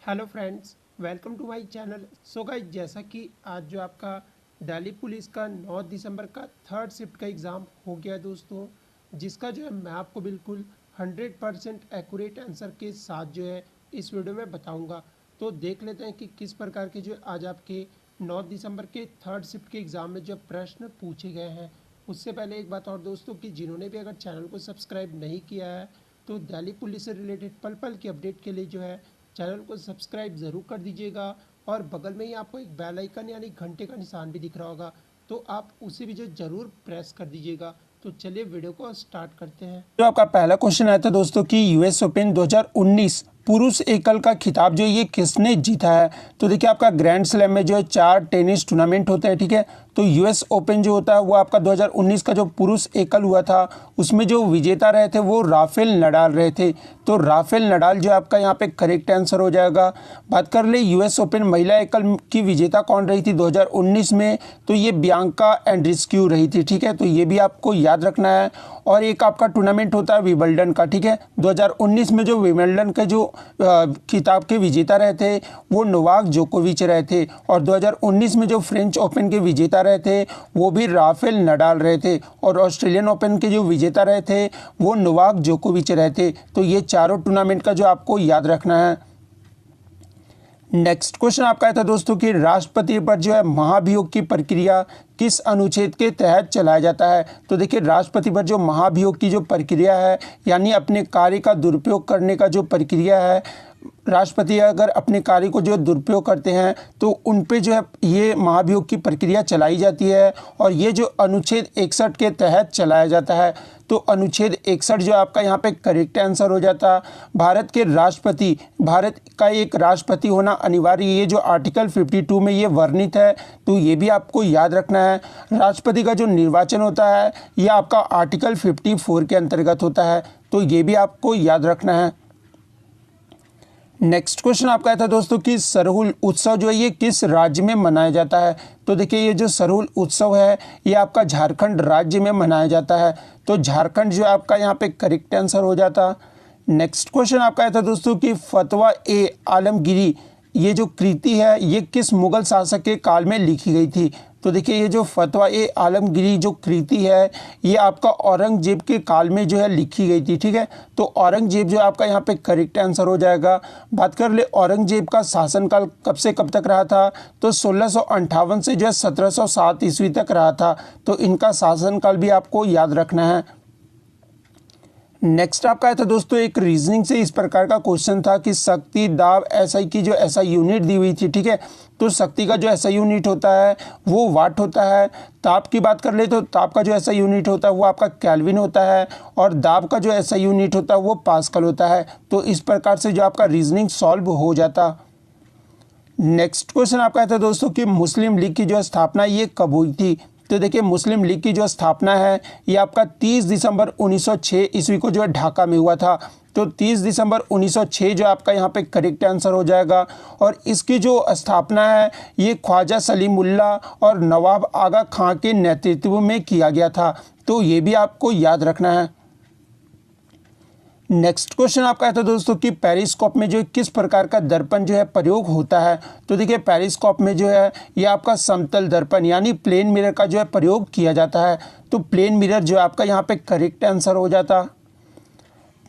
Hello friends, welcome to my channel. So guys, जैसा कि आज जो आपका दिल्ली पुलिस का 9 दिसंबर का थर्ड शिफ्ट का एग्ज़ाम हो गया है दोस्तों, जिसका जो है मैं आपको बिल्कुल 100% एक्यूरेट आंसर के साथ जो है इस वीडियो में बताऊंगा। तो देख लेते हैं कि किस प्रकार के जो आज आपके 9 दिसंबर के थर्ड शिफ्ट के एग्ज़ाम में जो प्रश्न पूछे गए हैं। उससे पहले एक बात और दोस्तों, कि जिन्होंने भी अगर चैनल को सब्सक्राइब नहीं किया है तो दिल्ली पुलिस से रिलेटेड पल पल की अपडेट के लिए जो है चैनल को सब्सक्राइब ज़रूर कर दीजिएगा। और बगल में ही आपको एक बेल आइकन यानी घंटे का निशान भी दिख रहा होगा, तो आप उसे भी जो ज़रूर प्रेस कर दीजिएगा। तो चलिए वीडियो को स्टार्ट करते हैं। जो आपका पहला क्वेश्चन आया था दोस्तों कि यूएस ओपन 2019 पुरुष एकल का खिताब जो ये किसने जीता है। तो देखिए, आपका ग्रैंड स्लैम में जो है 4 टेनिस टूर्नामेंट होते हैं, ठीक है। तो यूएस ओपन जो होता है वो आपका 2019 का जो पुरुष एकल हुआ था उसमें जो विजेता रहे थे वो राफेल नडाल रहे थे। तो राफेल नडाल जो आपका यहाँ पे करेक्ट आंसर हो जाएगा। बात कर ले यूएस ओपन महिला एकल की विजेता कौन रही थी 2019 में, तो ये बियांका एंड्रीस्क्यू रही थी, ठीक है। तो ये भी आपको याद रखना है। और एक आपका टूर्नामेंट होता है विंबलडन का, ठीक है। 2019 में जो विंबलडन के जो खिताब के विजेता रहे थे वो नोवाक जोकोविच रहे थे। और 2019 में जो फ्रेंच ओपन के विजेता रहे थे वो भी राफेल नडाल रहे थे। और ऑस्ट्रेलियन ओपन के जो विजेता रहे थे वो नोवाक जोकोविच रहे थे। तो ये चारों टूर्नामेंट का जो आपको याद रखना है। नेक्स्ट क्वेश्चन आपका आया था दोस्तों कि राष्ट्रपति पर जो है महाभियोग की प्रक्रिया किस अनुच्छेद के तहत चलाया जाता है। तो देखिए, राष्ट्रपति पर जो महाभियोग की जो प्रक्रिया है यानी अपने कार्य का दुरुपयोग करने का जो प्रक्रिया है, राष्ट्रपति अगर अपने कार्य को जो दुरुपयोग करते हैं तो उन पे जो है ये महाभियोग की प्रक्रिया चलाई जाती है। और ये जो अनुच्छेद 61 के तहत चलाया जाता है। तो अनुच्छेद 61 जो आपका यहाँ पे करेक्ट आंसर हो जाता। भारत के राष्ट्रपति, भारत का एक राष्ट्रपति होना अनिवार्य, ये जो आर्टिकल 52 में ये वर्णित है। तो ये भी आपको याद रखना है। राष्ट्रपति का जो निर्वाचन होता है ये आपका आर्टिकल 54 के अंतर्गत होता है। तो ये भी आपको याद रखना है। नेक्स्ट क्वेश्चन आपका था दोस्तों कि सरहुल उत्सव जो है ये किस राज्य में मनाया जाता है। तो देखिए, ये जो सरहुल उत्सव है ये आपका झारखंड राज्य में मनाया जाता है। तो झारखंड जो आपका यहाँ पे करेक्ट आंसर हो जाता। नेक्स्ट क्वेश्चन आपका था दोस्तों कि फतवा ए आलमगीरी ये जो कृति है ये किस मुगल शासक के काल में लिखी गई थी। तो देखिए, ये जो फतवा ए आलमगीरी जो कृति है ये आपका औरंगजेब के काल में जो है लिखी गई थी, ठीक है। तो औरंगजेब जो आपका यहाँ पे करेक्ट आंसर हो जाएगा। बात कर ले औरंगजेब का शासनकाल कब से कब तक रहा था, तो 1658 से जो है 1707 ईस्वी तक रहा था। तो इनका शासनकाल भी आपको याद रखना है। नेक्स्ट आपका है तो दोस्तों एक रीजनिंग से इस प्रकार का क्वेश्चन था कि शक्ति दाब एसआई की जो एसआई यूनिट दी हुई थी, ठीक है। तो शक्ति का जो एसआई यूनिट होता है वो वाट होता है। ताप की बात कर ले तो ताप का जो एसआई यूनिट होता है वो आपका केल्विन होता है। और दाब का जो एसआई यूनिट होता है वो पास्कल होता है। तो इस प्रकार से जो आपका रीजनिंग सॉल्व हो जाता। नेक्स्ट क्वेश्चन आपका था दोस्तों कि मुस्लिम लीग की जो स्थापना ये कब हुई थी। तो देखिए, मुस्लिम लीग की जो स्थापना है ये आपका 30 दिसंबर 1906 ईस्वी को जो है ढाका में हुआ था। तो 30 दिसंबर 1906 जो आपका यहाँ पे करेक्ट आंसर हो जाएगा। और इसकी जो स्थापना है ये ख्वाजा सलीमुल्लाह और नवाब आगा खां के नेतृत्व में किया गया था। तो ये भी आपको याद रखना है। नेक्स्ट क्वेश्चन आपका था दोस्तों कि पेरिस्कोप में जो किस प्रकार का दर्पण जो है प्रयोग होता है। तो देखिए, पेरिस्कोप में जो है ये आपका समतल दर्पण यानी प्लेन मिरर का जो है प्रयोग किया जाता है। तो प्लेन मिरर जो आपका यहाँ पे करेक्ट आंसर हो जाता।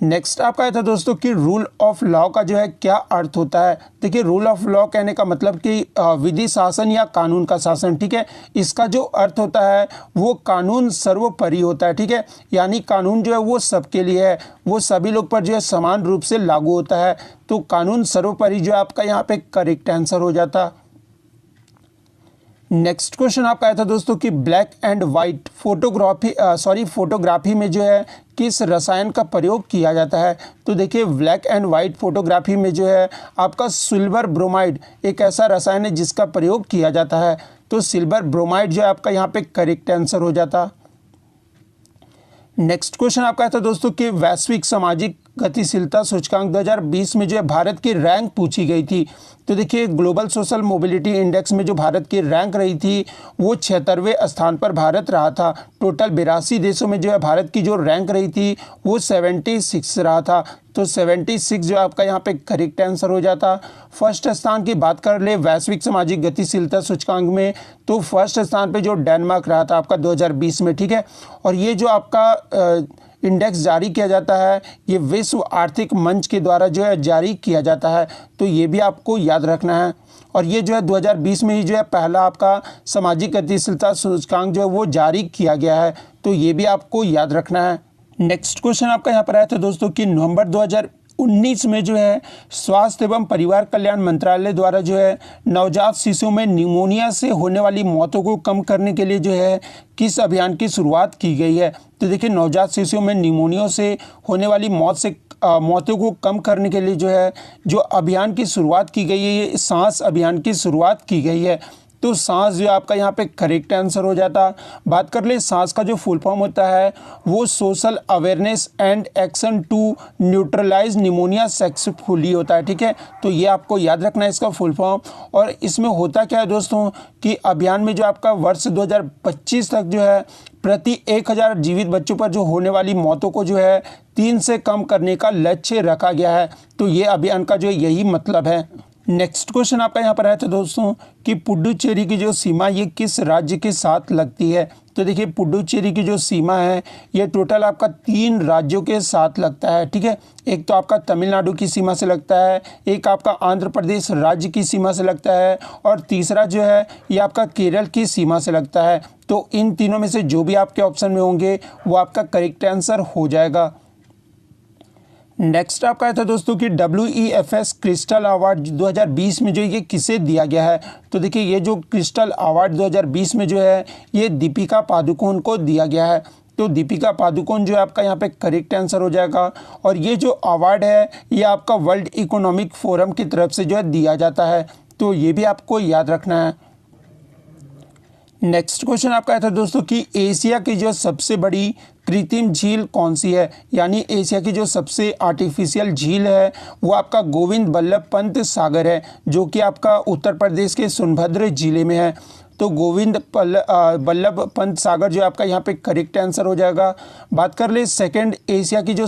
नेक्स्ट आपका था दोस्तों कि रूल ऑफ लॉ का जो है क्या अर्थ होता है। देखिए, रूल ऑफ लॉ कहने का मतलब कि विधि शासन या कानून का शासन, ठीक है। इसका जो अर्थ होता है वो कानून सर्वोपरि होता है, ठीक है। यानी कानून जो है वो सबके लिए है, वो सभी लोग पर जो है समान रूप से लागू होता है। तो कानून सर्वोपरि जो आपका यहाँ पे करेक्ट आंसर हो जाता। नेक्स्ट क्वेश्चन आपका आया था दोस्तों कि ब्लैक एंड वाइट फोटोग्राफी में जो है किस रसायन का प्रयोग किया जाता है। तो देखिए, ब्लैक एंड वाइट फोटोग्राफी में जो है आपका सिल्वर ब्रोमाइड एक ऐसा रसायन है जिसका प्रयोग किया जाता है। तो सिल्वर ब्रोमाइड जो है आपका यहाँ पे करेक्ट आंसर हो जाता। नेक्स्ट क्वेश्चन आपका था दोस्तों कि वैश्विक सामाजिक गतिशीलता सूचकांक 2020 में जो है भारत की रैंक पूछी गई थी। तो देखिए ग्लोबल सोशल मोबिलिटी इंडेक्स में जो भारत की रैंक रही थी वो 76वें स्थान पर भारत रहा था। टोटल 82 देशों में जो है भारत की जो रैंक रही थी वो 76 रहा था। तो 76 जो आपका यहाँ पे करेक्ट आंसर हो जाता। फर्स्ट स्थान की बात कर ले वैश्विक सामाजिक गतिशीलता सूचकांक में, तो फर्स्ट स्थान पे जो डेनमार्क रहा था आपका 2020 में, ठीक है। और ये जो आपका इंडेक्स जारी किया जाता है ये विश्व आर्थिक मंच के द्वारा जो है जारी किया जाता है, तो ये भी आपको याद रखना है। और ये जो है 2020 में ही जो है पहला आपका सामाजिक गतिशीलता सूचकांक जो है वो जारी किया गया है, तो ये भी आपको याद रखना है। नेक्स्ट क्वेश्चन आपका यहाँ पर आया था दोस्तों कि नवंबर 2019 में जो है स्वास्थ्य एवं परिवार कल्याण मंत्रालय द्वारा जो है नवजात शिशुओं में निमोनिया से होने वाली मौतों को कम करने के लिए जो है किस अभियान की शुरुआत की गई है। तो देखिए नवजात शिशुओं में निमोनिया से होने वाली मौतों को कम करने के लिए जो है जो अभियान की शुरुआत की गई है ये सांस अभियान की शुरुआत की गई है। तो सांस जो आपका यहाँ पे करेक्ट आंसर हो जाता। बात कर ले सांस का जो फुल फॉर्म होता है वो social awareness and action to neutralise pneumonia successfully होता है, ठीक है। तो ये आपको याद रखना है इसका फुल फॉर्म। और इसमें होता क्या है दोस्तों कि अभियान में जो आपका वर्ष 2025 तक जो है प्रति 1000 जीवित बच्चों पर जो होने वाली मौतों को जो है 3 से कम करने का लक्ष्य रखा गया है। तो ये अभियान का जो यही मतलब है। नेक्स्ट क्वेश्चन आपका यहाँ पर आया था दोस्तों कि पुडुचेरी की जो सीमा ये किस राज्य के साथ लगती है। तो देखिए पुडुचेरी की जो सीमा है ये टोटल आपका 3 राज्यों के साथ लगता है, ठीक है। एक तो आपका तमिलनाडु की सीमा से लगता है, एक आपका आंध्र प्रदेश राज्य की सीमा से लगता है और तीसरा जो है ये आपका केरल की सीमा से लगता है। तो इन तीनों में से जो भी आपके ऑप्शन में होंगे वो आपका करेक्ट आंसर हो जाएगा। नेक्स्ट आपका था दोस्तों कि WEFS क्रिस्टल अवार्ड 2020 में जो ये किसे दिया गया है। तो देखिए ये जो क्रिस्टल अवार्ड 2020 में जो है ये दीपिका पादुकोण को दिया गया है। तो दीपिका पादुकोण जो है आपका यहाँ पे करेक्ट आंसर हो जाएगा। और ये जो अवार्ड है ये आपका वर्ल्ड इकोनॉमिक फोरम की तरफ से जो है दिया जाता है, तो ये भी आपको याद रखना है। नेक्स्ट क्वेश्चन आपका था दोस्तों कि एशिया की जो सबसे बड़ी कृत्रिम झील कौन सी है, यानी एशिया की जो सबसे आर्टिफिशियल झील है वो आपका गोविंद बल्लभ पंत सागर है जो कि आपका उत्तर प्रदेश के सोनभद्र जिले में है। तो गोविंद बल्लभ पंत सागर जो आपका यहाँ पे करेक्ट आंसर हो जाएगा। बात कर ले सेकंड एशिया की जो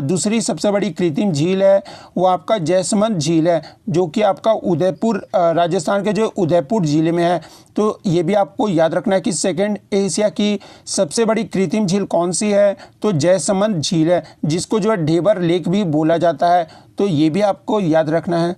दूसरी सबसे बड़ी कृत्रिम झील है वो आपका जयसमंद झील है जो कि आपका उदयपुर राजस्थान के जो उदयपुर ज़िले में है। तो ये भी आपको याद रखना है कि सेकंड एशिया की सबसे बड़ी कृत्रिम झील कौन सी है, तो जयसमंद झील है जिसको जो है ढेबर लेक भी बोला जाता है, तो ये भी आपको याद रखना है।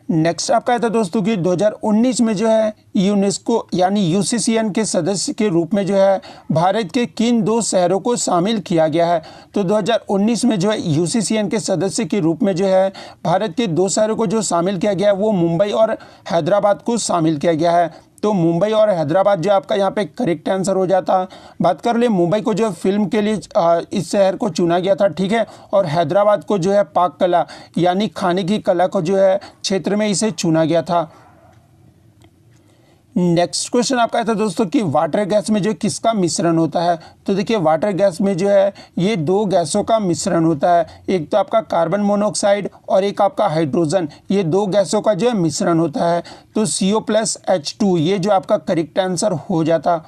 नेक्स्ट आपका था दोस्तों कि 2019 में जो है यूनेस्को यानी यूसीसीएन के सदस्य के रूप में जो है भारत के किन 2 शहरों को शामिल किया गया है। तो 2019 में जो है यूसीसीएन के सदस्य के रूप में जो है भारत के 2 शहरों को जो शामिल किया गया है वो मुंबई और हैदराबाद को शामिल किया गया है। तो मुंबई और हैदराबाद जो आपका यहाँ पे करेक्ट आंसर हो जाता। बात कर ले मुंबई को जो फिल्म के लिए इस शहर को चुना गया था, ठीक है। और हैदराबाद को जो है पाक कला यानी खाने की कला को जो है क्षेत्र में इसे चुना गया था। नेक्स्ट क्वेश्चन आपका था दोस्तों कि वाटर गैस में जो किसका मिश्रण होता है। तो देखिए वाटर गैस में जो है ये 2 गैसों का मिश्रण होता है, एक तो आपका कार्बन मोनोऑक्साइड और एक आपका हाइड्रोजन, ये 2 गैसों का जो है मिश्रण होता है। तो CO+H2 ये जो आपका करेक्ट आंसर हो जाता।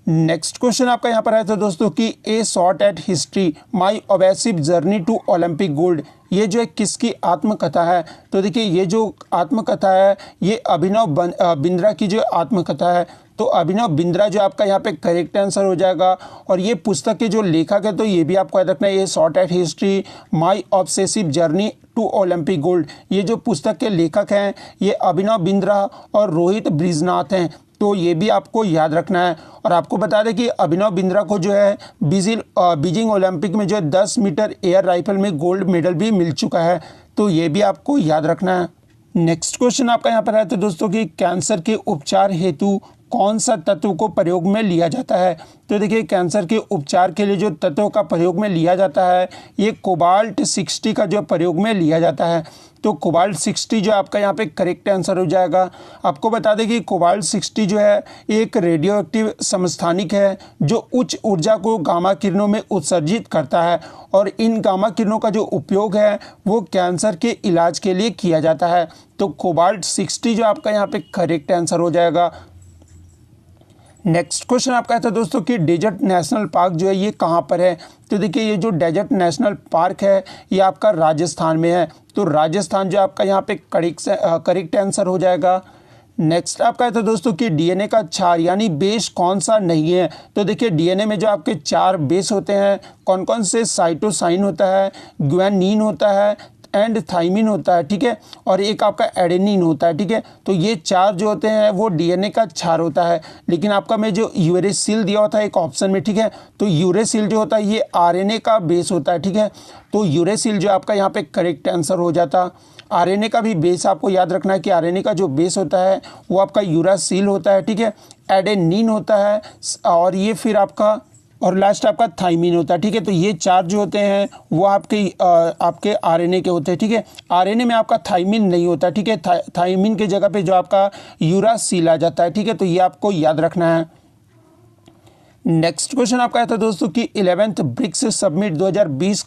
नेक्स्ट क्वेश्चन आपका यहाँ पर आया था दोस्तों कि a shot at history my obsessive journey to Olympic gold, ये जो है किसकी आत्मकथा है। तो देखिए ये जो आत्मकथा है ये अभिनव बिंद्रा की जो आत्मकथा है। तो अभिनव बिंद्रा जो आपका यहाँ पे करेक्ट आंसर हो जाएगा। और ये पुस्तक के जो लेखक है तो ये भी आपको याद रखना है, ये shot at history my obsessive journey to Olympic gold, ये जो पुस्तक के लेखक हैं ये अभिनव बिंद्रा और रोहित ब्रिजनाथ हैं, तो ये भी आपको याद रखना है। और आपको बता दें कि अभिनव बिंद्रा को जो है बीजिंग ओलंपिक में जो है 10 मीटर एयर राइफल में गोल्ड मेडल भी मिल चुका है, तो ये भी आपको याद रखना है। नेक्स्ट क्वेश्चन आपका यहाँ पर है तो दोस्तों कि कैंसर के उपचार हेतु कौन सा तत्व को प्रयोग में लिया जाता है? तो देखिए कैंसर के उपचार के लिए जो तत्व का प्रयोग में लिया जाता है ये कोबाल्ट 60 का जो प्रयोग में लिया जाता है। तो कोबाल्ट 60 जो आपका यहाँ पे करेक्ट आंसर हो जाएगा। आपको बता दें कि कोबाल्ट 60 जो है एक रेडियो एक्टिव समस्थानिक है जो उच्च ऊर्जा को गामा किरणों में उत्सर्जित करता है और इन गामा किरणों का जो उपयोग है वो कैंसर के इलाज के लिए किया जाता है। तो कोबाल्ट 60 जो आपका यहाँ पे करेक्ट आंसर हो जाएगा। नेक्स्ट क्वेश्चन आपका था दोस्तों कि डेजर्ट नेशनल पार्क जो है ये कहाँ पर है? तो देखिए ये जो डेजर्ट नेशनल पार्क है ये आपका राजस्थान में है। तो राजस्थान जो आपका यहाँ पे करेक्ट आंसर हो जाएगा। नेक्स्ट आपका था दोस्तों कि डीएनए का क्षार यानी बेस कौन सा नहीं है? तो देखिए डीएनए में जो आपके 4 बेस होते हैं कौन कौन से? साइटोसाइन होता है, ग्वानिन होता है एंड थाइमिन होता है, ठीक है, और एक आपका एडेनिन होता है, ठीक है। तो ये 4 जो होते हैं वो डीएनए का क्षार होता है। लेकिन आपका मैं जो यूरेसिल दिया होता है एक ऑप्शन में, ठीक है, तो यूरेसिल जो होता है ये आरएनए का बेस होता है, ठीक है। तो यूरेसिल जो आपका यहाँ पे करेक्ट आंसर हो जाता। आरएनए का भी बेस आपको याद रखना है कि आरएनए का जो बेस होता है वो आपका यूरासिल होता है, ठीक है, एडेनिन होता है और ये फिर आपका और लास्ट आपका थाइमिन होता है, ठीक है। तो ये 4 जो होते हैं वो आपके आरएनए के होते हैं, ठीक है। आरएनए में आपका थाइमिन नहीं होता, ठीक है। थाइमिन की जगह पे जो आपका यूरासिल आ जाता है, ठीक है। तो ये आपको याद रखना है। नेक्स्ट क्वेश्चन आपका था दोस्तों कि 11th ब्रिक्स समिट 2019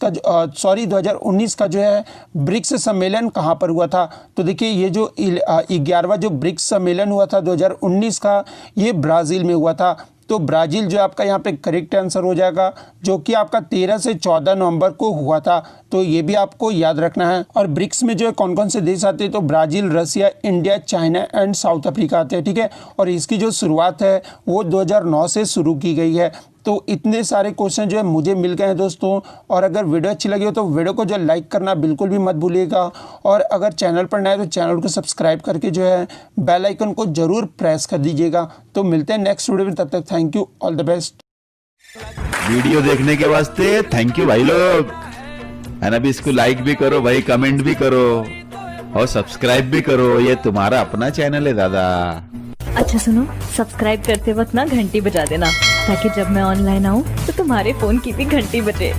का जो है ब्रिक्स सम्मेलन कहाँ पर हुआ था? तो देखिए ये जो 11वां जो ब्रिक्स सम्मेलन हुआ था 2019 का ये ब्राज़ील में हुआ था। तो ब्राज़ील जो आपका यहाँ पे करेक्ट आंसर हो जाएगा जो कि आपका 13 से 14 नवंबर को हुआ था। तो ये भी आपको याद रखना है। और ब्रिक्स में जो है कौन कौन से देश आते हैं? तो Brazil, Russia, India, China and South Africa आते हैं, ठीक है। और इसकी जो शुरुआत है वो 2009 से शुरू की गई है। तो इतने सारे क्वेश्चन जो है मुझे मिल गए हैं दोस्तों। और अगर वीडियो अच्छी लगी हो तो वीडियो को जो लाइक करना बिल्कुल भी मत भूलिएगा। और अगर चैनल पर नए हैं तो चैनल को सब्सक्राइब करके जो है बेल आइकन को ज़रूर प्रेस कर दीजिएगा। तो मिलते हैं नेक्स्ट वीडियो में, तब तक thank you, all the best. Video देखने के वास्ते थैंक यू भाई लोग, है ना। भी इसको लाइक भी करो भाई, कमेंट भी करो और सब्सक्राइब भी करो। ये तुम्हारा अपना चैनल है दादा। अच्छा सुनो, सब्सक्राइब करते वक्त ना घंटी बजा देना ताकि जब मैं ऑनलाइन आऊँ तो तुम्हारे फोन की भी घंटी बजे।